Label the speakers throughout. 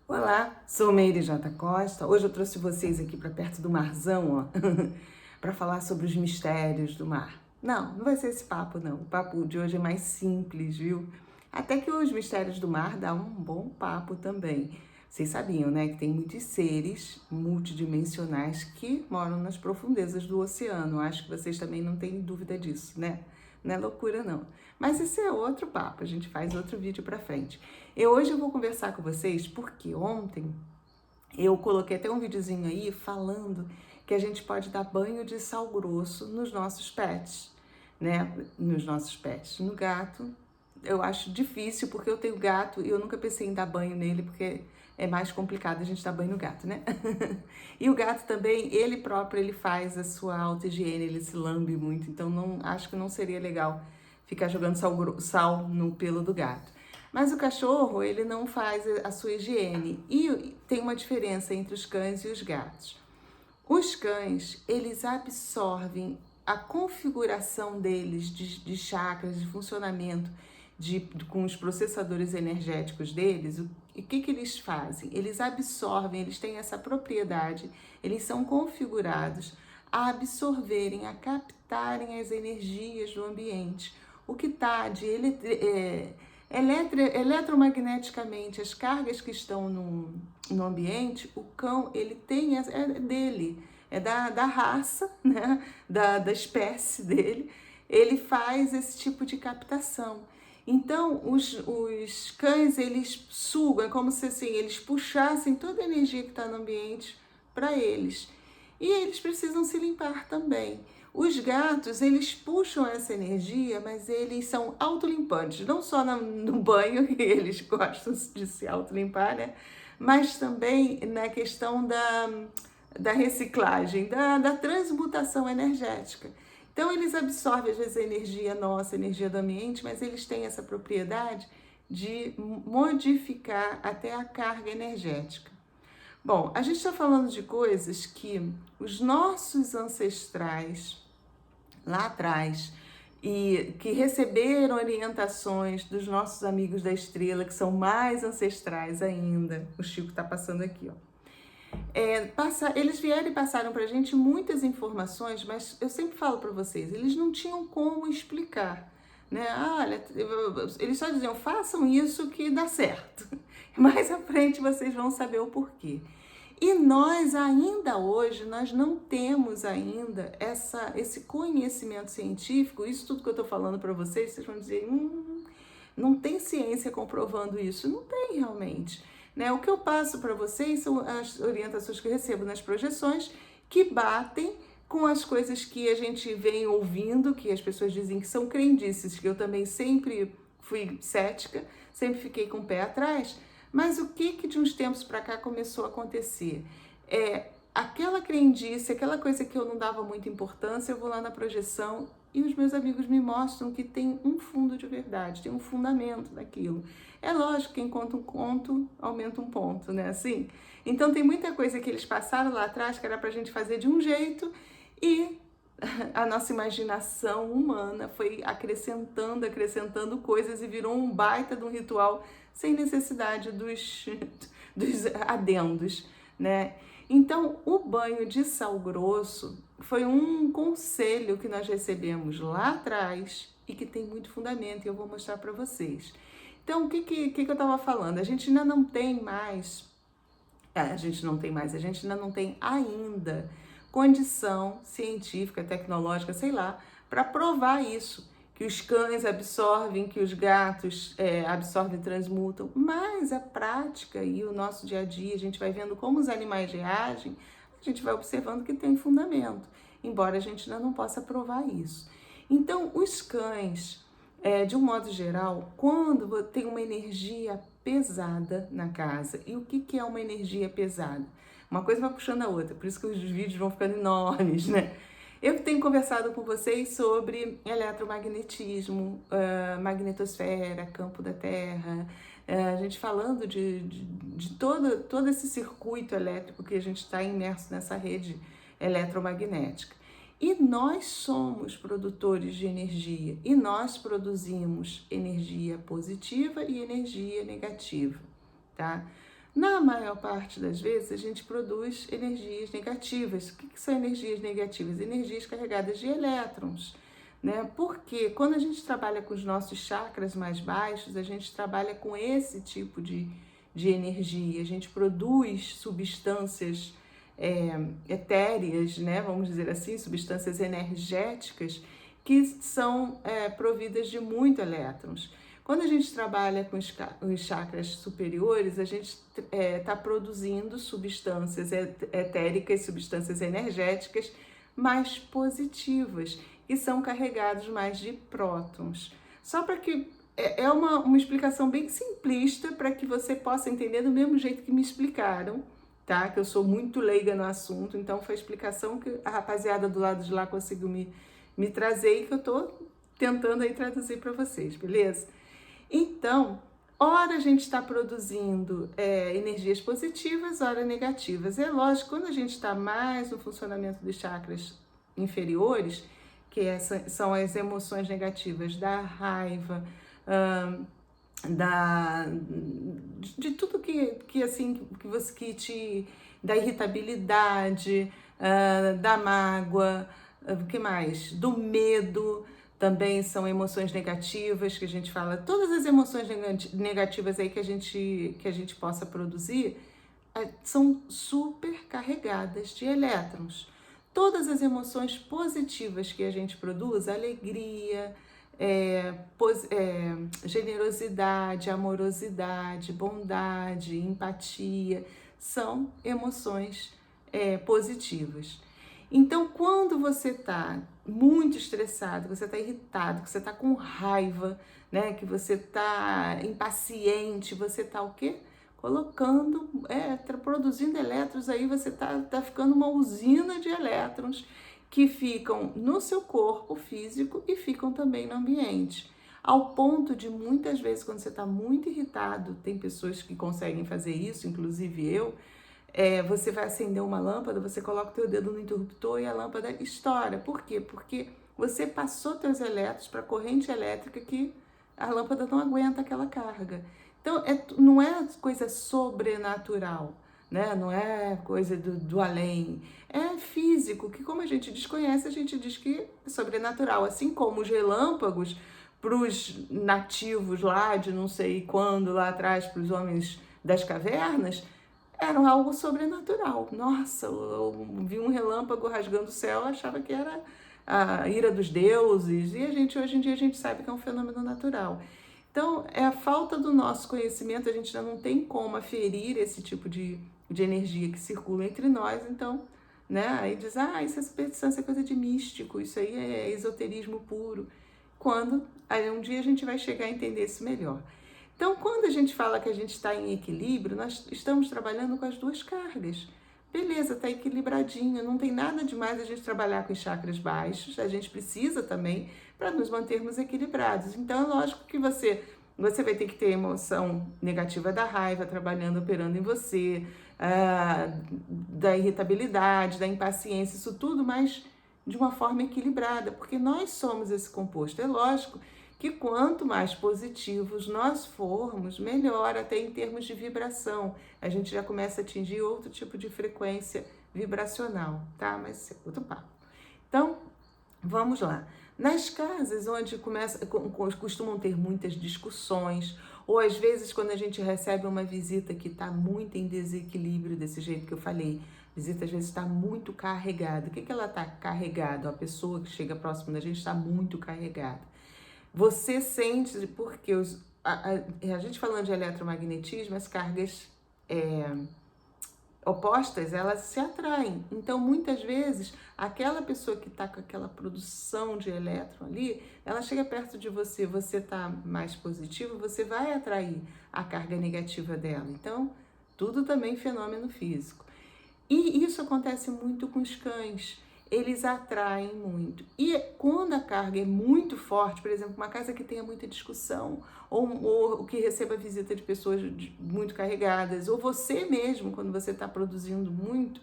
Speaker 1: Olá, sou Meire J. Costa. Hoje eu trouxe vocês aqui para perto do marzão, ó, para falar sobre os mistérios do mar. Não vai ser esse papo, não. O papo de hoje é mais simples, viu? Até que os mistérios do mar dá um bom papo também. Vocês sabiam, né, que tem muitos seres multidimensionais que moram nas profundezas do oceano. Acho que vocês também não têm dúvida disso, né? Não é loucura, não. Mas esse é outro papo, a gente faz outro vídeo pra frente. Hoje eu vou conversar com vocês porque ontem eu coloquei até um videozinho aí falando que a gente pode dar banho de sal grosso nos nossos pets, né? Nos nossos pets. No gato, eu acho difícil porque eu tenho gato e eu nunca pensei em dar banho nele porque é mais complicado a gente dar banho no gato, né? E o gato também, ele próprio, ele faz a sua auto-higiene, ele se lambe muito, então acho que não seria legal ficar jogando sal no pelo do gato. Mas o cachorro, ele não faz a sua higiene. E tem uma diferença entre os cães e os gatos. Os cães, eles absorvem a configuração deles de chakras, de funcionamento, com os processadores energéticos deles. E o que eles fazem? Eles absorvem, eles têm essa propriedade, eles são configurados a absorverem, a captarem as energias do ambiente. O que está de eletromagneticamente, as cargas que estão no ambiente, o cão, ele tem, é dele, é da raça, né? da espécie dele, ele faz esse tipo de captação. Então, os cães, eles sugam, é como se assim, eles puxassem toda a energia que está no ambiente para eles. E eles precisam se limpar também. Os gatos, eles puxam essa energia, mas eles são autolimpantes, não só no banho, que eles gostam de se autolimpar, né? Mas também na questão da reciclagem, da transmutação energética. Então, eles absorvem, às vezes, a energia nossa, a energia do ambiente, mas eles têm essa propriedade de modificar até a carga energética. Bom, a gente está falando de coisas que os nossos ancestrais lá atrás e que receberam orientações dos nossos amigos da estrela, que são mais ancestrais ainda. O Chico está passando aqui, ó. Eles vieram e passaram para a gente muitas informações, mas eu sempre falo para vocês, eles não tinham como explicar, né? Olha, eles só diziam, façam isso que dá certo. Mais à frente vocês vão saber o porquê. E nós ainda hoje, nós não temos ainda esse conhecimento científico, isso tudo que eu estou falando para vocês vão dizer, não tem ciência comprovando isso. Não tem realmente. Né? O que eu passo para vocês são as orientações que eu recebo nas projeções que batem com as coisas que a gente vem ouvindo, que as pessoas dizem que são crendices, que eu também sempre fui cética, sempre fiquei com o pé atrás. Mas o que de uns tempos para cá começou a acontecer? Aquela crendice, aquela coisa que eu não dava muita importância, eu vou lá na projeção e os meus amigos me mostram que tem um fundo de verdade, tem um fundamento daquilo. É lógico que enquanto um conto, aumenta um ponto, né? Assim? Então tem muita coisa que eles passaram lá atrás que era pra gente fazer de um jeito e a nossa imaginação humana foi acrescentando coisas e virou um baita de um ritual sem necessidade dos adendos, né? Então, o banho de sal grosso foi um conselho que nós recebemos lá atrás e que tem muito fundamento e eu vou mostrar para vocês. Então, o que eu estava falando? A gente ainda não tem mais, a gente ainda não tem ainda condição científica, tecnológica, sei lá, para provar isso. Que os cães absorvem, que os gatos absorvem e transmutam, mas a prática e o nosso dia a dia, a gente vai vendo como os animais reagem, a gente vai observando que tem fundamento, embora a gente ainda não possa provar isso. Então, os cães, de um modo geral, quando tem uma energia pesada na casa, e o que é uma energia pesada? Uma coisa vai puxando a outra, por isso que os vídeos vão ficando enormes, né? Eu tenho conversado com vocês sobre eletromagnetismo, magnetosfera, campo da Terra, a gente falando de todo esse circuito elétrico que a gente está imerso nessa rede eletromagnética. E nós somos produtores de energia e nós produzimos energia positiva e energia negativa, tá? Na maior parte das vezes, a gente produz energias negativas. O que são energias negativas? Energias carregadas de elétrons, né? Porque quando a gente trabalha com os nossos chakras mais baixos, a gente trabalha com esse tipo de energia. A gente produz substâncias etéreas, né? Vamos dizer assim, substâncias energéticas que são providas de muito elétrons. Quando a gente trabalha com os chakras superiores, a gente está produzindo substâncias etéricas, substâncias energéticas mais positivas, que são carregados mais de prótons. Só para que é uma explicação bem simplista para que você possa entender do mesmo jeito que me explicaram, tá? Que eu sou muito leiga no assunto, então foi a explicação que a rapaziada do lado de lá conseguiu me trazer e que eu tô tentando aí traduzir para vocês, beleza? Então, ora a gente está produzindo energias positivas, ora negativas. É lógico, quando a gente está mais no funcionamento dos chakras inferiores, que são as emoções negativas da raiva, de tudo da irritabilidade, da mágoa, o que mais? Do medo. Também são emoções negativas, que a gente fala, todas as emoções negativas aí que a gente possa produzir são super carregadas de elétrons. Todas as emoções positivas que a gente produz, alegria, generosidade, amorosidade, bondade, empatia, são emoções positivas. Então, quando você está muito estressado, que você está irritado, que você está com raiva, né, que você está impaciente, você está o quê? Colocando, produzindo elétrons, aí você tá ficando uma usina de elétrons que ficam no seu corpo físico e ficam também no ambiente. Ao ponto de, muitas vezes, quando você está muito irritado, tem pessoas que conseguem fazer isso, inclusive eu, você vai acender uma lâmpada, você coloca o teu dedo no interruptor e a lâmpada estoura. Por quê? Porque você passou teus elétrons para a corrente elétrica que a lâmpada não aguenta aquela carga. Então, não é coisa sobrenatural, né? Não é coisa do além. É físico, que como a gente desconhece, a gente diz que é sobrenatural. Assim como os relâmpagos, para os nativos lá de não sei quando, lá atrás, para os homens das cavernas, era algo sobrenatural. Nossa, eu vi um relâmpago rasgando o céu, eu achava que era a ira dos deuses, e hoje em dia a gente sabe que é um fenômeno natural. Então, é a falta do nosso conhecimento, a gente ainda não tem como aferir esse tipo de energia que circula entre nós, então, né, aí diz, isso é superstição, isso é coisa de místico, isso aí é esoterismo puro, quando aí um dia a gente vai chegar a entender isso melhor. Então, quando a gente fala que a gente está em equilíbrio, nós estamos trabalhando com as duas cargas. Beleza, está equilibradinho, não tem nada demais a gente trabalhar com os chakras baixos, a gente precisa também para nos mantermos equilibrados. Então, é lógico que você vai ter que ter emoção negativa da raiva trabalhando, operando em você, da irritabilidade, da impaciência, isso tudo, mas de uma forma equilibrada, porque nós somos esse composto. É lógico que quanto mais positivos nós formos, melhor, até em termos de vibração. A gente já começa a atingir outro tipo de frequência vibracional, tá? Mas é outro papo. Então, vamos lá. Nas casas onde costumam ter muitas discussões, ou às vezes quando a gente recebe uma visita que está muito em desequilíbrio, desse jeito que eu falei, a visita às vezes está muito carregada. O que ela está carregada? A pessoa que chega próximo da gente está muito carregada. Você sente, porque a gente falando de eletromagnetismo, as cargas opostas, elas se atraem. Então, muitas vezes, aquela pessoa que está com aquela produção de elétron ali, ela chega perto de você, você está mais positivo, você vai atrair a carga negativa dela. Então, tudo também fenômeno físico. E isso acontece muito com os cães. Eles atraem muito. E quando a carga é muito forte, por exemplo, uma casa que tenha muita discussão, ou que receba visita de pessoas muito carregadas, ou você mesmo, quando você está produzindo muito,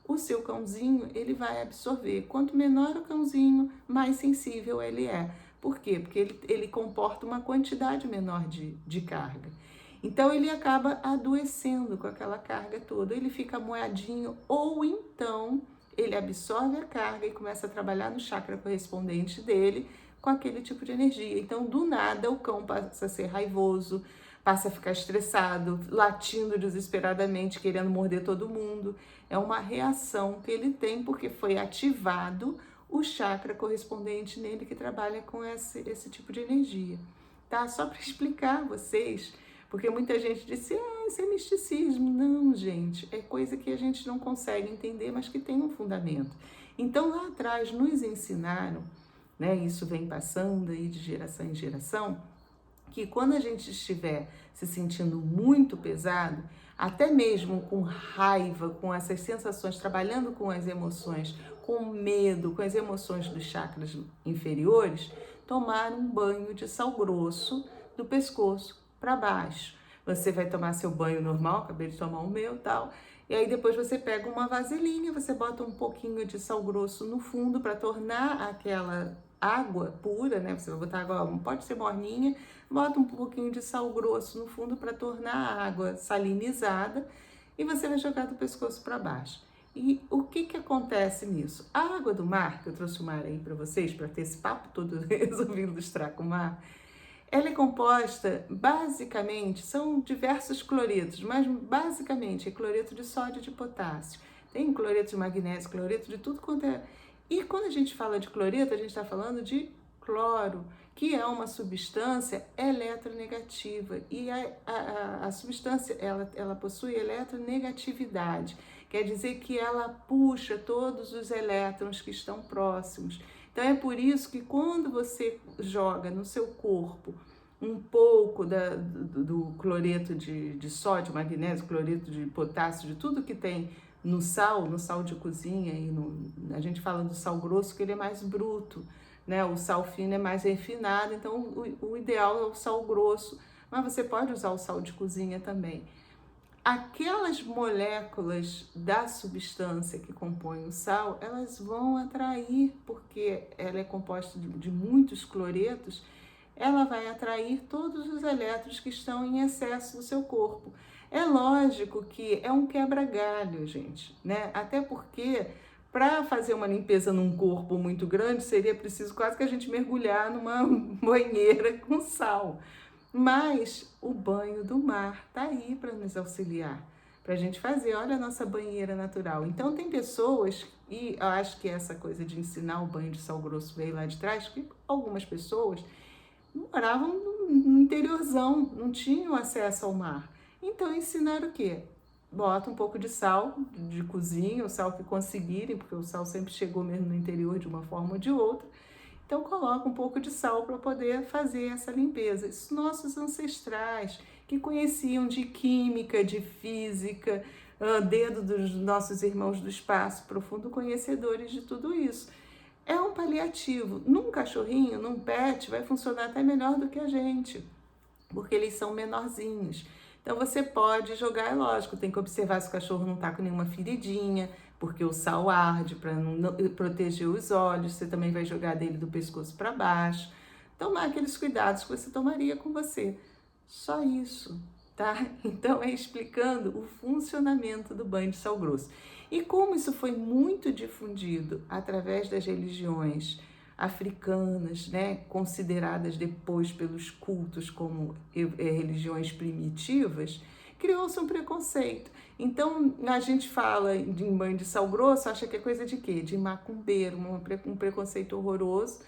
Speaker 1: o seu cãozinho, ele vai absorver. Quanto menor o cãozinho, mais sensível ele é. Por quê? Porque ele comporta uma quantidade menor de carga. Então ele acaba adoecendo com aquela carga toda, ele fica moedinho, ou então ele absorve a carga e começa a trabalhar no chakra correspondente dele com aquele tipo de energia. Então, do nada, o cão passa a ser raivoso, passa a ficar estressado, latindo desesperadamente, querendo morder todo mundo. É uma reação que ele tem porque foi ativado o chakra correspondente nele que trabalha com esse tipo de energia. Tá? Só para explicar a vocês, porque muita gente disse, isso é misticismo. Não, gente, é coisa que a gente não consegue entender, mas que tem um fundamento. Então, lá atrás, nos ensinaram, né, isso vem passando aí de geração em geração, que quando a gente estiver se sentindo muito pesado, até mesmo com raiva, com essas sensações, trabalhando com as emoções, com medo, com as emoções dos chakras inferiores, tomar um banho de sal grosso do pescoço para baixo. Você vai tomar seu banho normal, acabei de tomar o meu e tal, e aí depois você pega uma vasilhinha, você bota um pouquinho de sal grosso no fundo para tornar aquela água pura, né? Você vai botar água, pode ser morninha, bota um pouquinho de sal grosso no fundo para tornar a água salinizada e você vai jogar do pescoço para baixo. E o que acontece nisso? A água do mar, que eu trouxe o mar aí para vocês, para ter esse papo todo resolvi ilustrar com o mar, ela é composta, basicamente, são diversos cloretos, mas basicamente é cloreto de sódio e de potássio. Tem cloreto de magnésio, cloreto de tudo quanto é. E quando a gente fala de cloreto, a gente está falando de cloro, que é uma substância eletronegativa. E a substância, ela possui eletronegatividade. Quer dizer que ela puxa todos os elétrons que estão próximos. Então é por isso que quando você joga no seu corpo um pouco do cloreto de sódio, magnésio, cloreto de potássio, de tudo que tem no sal de cozinha, e a gente fala do sal grosso que ele é mais bruto, né? O sal fino é mais refinado, então o ideal é o sal grosso, mas você pode usar o sal de cozinha também. Aquelas moléculas da substância que compõem o sal, elas vão atrair, porque ela é composta de muitos cloretos, ela vai atrair todos os elétrons que estão em excesso no seu corpo. É lógico que é um quebra-galho, gente, né? Até porque para fazer uma limpeza num corpo muito grande, seria preciso quase que a gente mergulhar numa banheira com sal. Mas o banho do mar tá aí para nos auxiliar, para a gente fazer, olha a nossa banheira natural. Então tem pessoas, e eu acho que essa coisa de ensinar o banho de sal grosso veio lá de trás, que algumas pessoas moravam no interiorzão, não tinham acesso ao mar. Então ensinaram o quê? Bota um pouco de sal de cozinha, o sal que conseguirem, porque o sal sempre chegou mesmo no interior de uma forma ou de outra. Então coloca um pouco de sal para poder fazer essa limpeza. Isso nossos ancestrais, que conheciam de química, de física, dedo dos nossos irmãos do espaço, profundo conhecedores de tudo isso. É um paliativo. Num cachorrinho, num pet, vai funcionar até melhor do que a gente, porque eles são menorzinhos. Então você pode jogar, é lógico, tem que observar se o cachorro não está com nenhuma feridinha, porque o sal arde para não proteger os olhos. Você também vai jogar dele do pescoço para baixo. Tomar aqueles cuidados que você tomaria com você. Só isso, tá? Então é explicando o funcionamento do banho de sal grosso. E como isso foi muito difundido através das religiões africanas, né, consideradas depois pelos cultos como religiões primitivas, criou-se um preconceito. Então, a gente fala em banho de sal grosso, acha que é coisa de quê? De macumbeiro, um preconceito horroroso,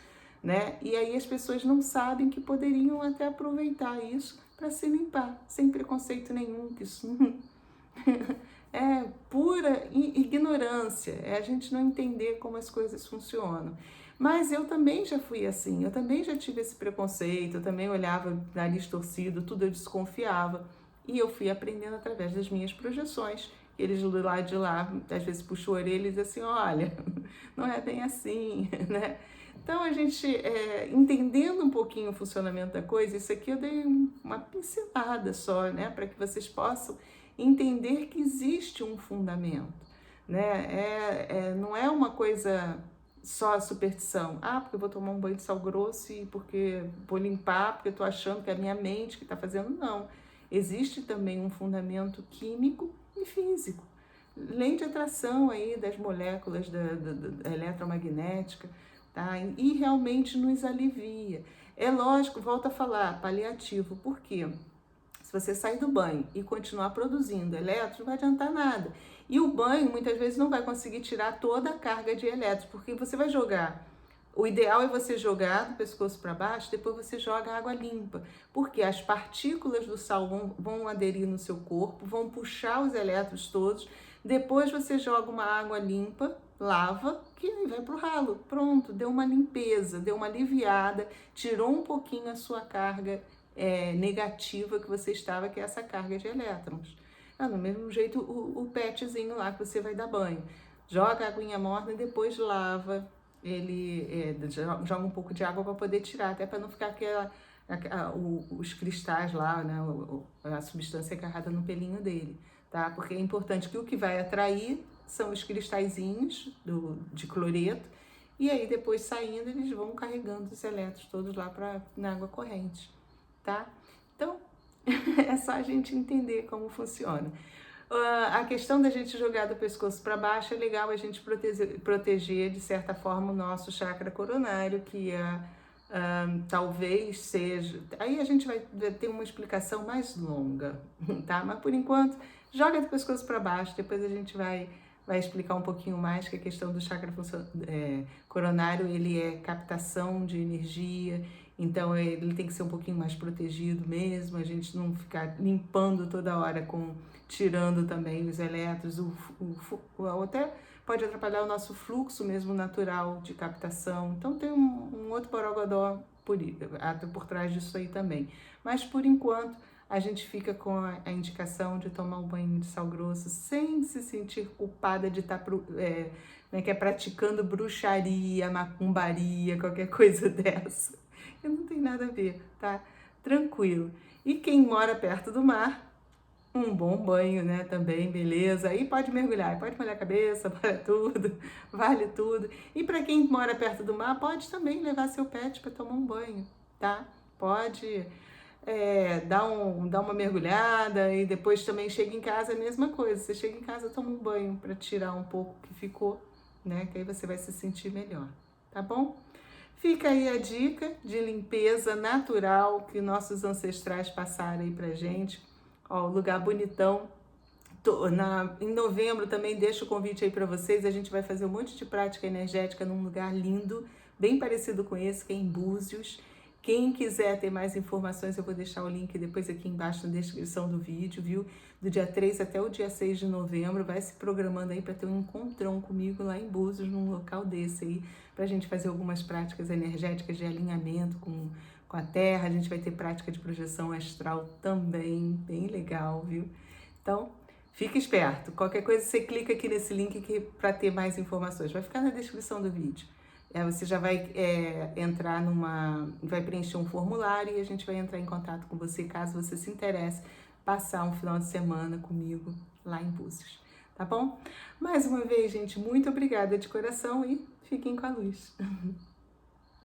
Speaker 1: né? E aí as pessoas não sabem que poderiam até aproveitar isso para se limpar, sem preconceito nenhum, que isso é pura ignorância, é a gente não entender como as coisas funcionam. Mas eu também já fui assim, eu também já tive esse preconceito, eu também olhava nariz torcido, tudo eu desconfiava. E eu fui aprendendo através das minhas projeções. Eles lá de lá, às vezes puxam a orelha e dizem assim, olha, não é bem assim, né? Então, a gente, entendendo um pouquinho o funcionamento da coisa, isso aqui eu dei uma pincelada só, né? Para que vocês possam entender que existe um fundamento, né? Não é uma coisa só superstição. Porque eu vou tomar um banho de sal grosso e porque vou limpar, porque eu tô achando que é a minha mente que tá fazendo. Não. existe também um fundamento químico e físico. Lei de atração aí das moléculas da eletromagnética, tá? E realmente nos alivia. É lógico, volto a falar, paliativo, por quê? Se você sair do banho e continuar produzindo elétrons, não vai adiantar nada. E o banho, muitas vezes, não vai conseguir tirar toda a carga de elétrons, porque você vai jogar. O ideal é você jogar do pescoço para baixo, depois você joga água limpa, porque as partículas do sal vão aderir no seu corpo, vão puxar os elétrons todos, depois você joga uma água limpa, lava, que aí vai para o ralo. Pronto, deu uma limpeza, deu uma aliviada, tirou um pouquinho a sua carga negativa que você estava, que é essa carga de elétrons. Do mesmo jeito o petzinho lá que você vai dar banho. Joga a aguinha morna e depois lava, ele joga um pouco de água para poder tirar, até para não ficar os cristais lá, né, a substância agarrada no pelinho dele, tá? Porque é importante que o que vai atrair são os cristalzinhos de cloreto, e aí depois saindo eles vão carregando os elétrons todos lá na água corrente, tá? Então, é só a gente entender como funciona. A questão da gente jogar do pescoço para baixo é legal a gente proteger, de certa forma, o nosso chakra coronário, que talvez seja... Aí a gente vai ter uma explicação mais longa, tá? Mas por enquanto, joga do pescoço para baixo, depois a gente vai explicar um pouquinho mais que a questão do chakra coronário, ele é captação de energia, então ele tem que ser um pouquinho mais protegido mesmo, a gente não ficar limpando toda hora, tirando também os elétrons, até pode atrapalhar o nosso fluxo mesmo natural de captação. Então tem um outro borogodó por trás disso aí também. Mas por enquanto a gente fica com a indicação de tomar um banho de sal grosso sem se sentir culpada de estar praticando bruxaria, macumbaria, qualquer coisa dessa. E não tem nada a ver, tá? Tranquilo. E quem mora perto do mar, um bom banho, né? Também, beleza. Aí pode mergulhar, pode molhar a cabeça, vale tudo. E para quem mora perto do mar, pode também levar seu pet para tomar um banho, tá? Pode dar uma mergulhada e depois também chega em casa, a mesma coisa. Você chega em casa, toma um banho para tirar um pouco que ficou, né? Que aí você vai se sentir melhor, tá bom? Fica aí a dica de limpeza natural que nossos ancestrais passaram aí pra gente. Ó, lugar bonitão. Em novembro também deixo o convite aí para vocês. A gente vai fazer um monte de prática energética num lugar lindo, bem parecido com esse, que é em Búzios. Quem quiser ter mais informações, eu vou deixar o link depois aqui embaixo na descrição do vídeo, viu? Do dia 3 até o dia 6 de novembro, vai se programando aí para ter um encontrão comigo lá em Búzios, num local desse aí, pra gente fazer algumas práticas energéticas de alinhamento com a Terra. A gente vai ter prática de projeção astral também, bem legal, viu? Então, fica esperto. Qualquer coisa, você clica aqui nesse link para ter mais informações. Vai ficar na descrição do vídeo. Você já vai vai preencher um formulário e a gente vai entrar em contato com você, caso você se interesse, passar um final de semana comigo lá em Búzios, tá bom? Mais uma vez, gente, muito obrigada de coração e fiquem com a luz.